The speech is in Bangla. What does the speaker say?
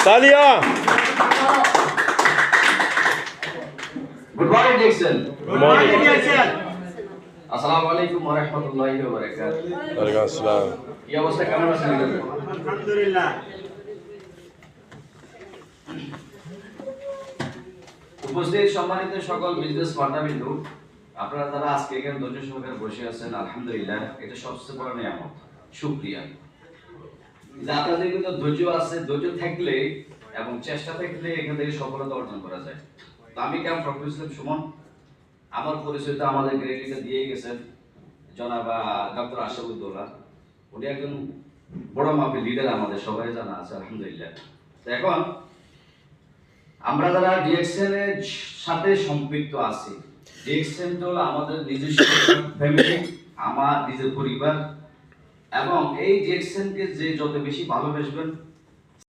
তালিয়া। Good morning diction. Good morning. আসসালামু আলাইকুম ওয়া রাহমাতুল্লাহি ওয়া বারাকাতুহু। ওয়ালাইকুম আসসালাম। কি অবস্থা, কেমন আছেন? আলহামদুলিল্লাহ। উপস্থিত সম্মানিত সকল বিজনেস পার্টনারবৃন্দ, আপনারা যারা আজকে এখানে ধৈর্য সহকারে বসে আছেন, আলহামদুলিল্লাহ, এটা সবচেয়ে বড় নিয়ামত, শুকরিয়া। যে আপনাদের কিন্তু ধৈর্য আছে, ধৈর্য থাকলে এবং চেষ্টা থাকলে এখান থেকে সফলতা অর্জন করা যায়। তো আমি কেমন ফখরুল ইসলাম সুমন, আমার পরিচয় তো আমাদের গ্রেডিতে দিয়ে গেছেন জনাব ডক্টর আশরাফুদ্দৌলা। উনি একজন বড় মাপের লিডার, আমাদের সবাই জানা আছে, আলহামদুলিল্লাহ। তো এখন আমরা যারা ডিএক্সএন এর সাথে সম্পৃক্ত আছি, ডিএক্সএন হলো আমাদের নিজস্ব ফ্যামিলি, আমার নিজের পরিবার, এবং এই ডিএক্সএন কে যে যত বেশি ভালোবাসবেন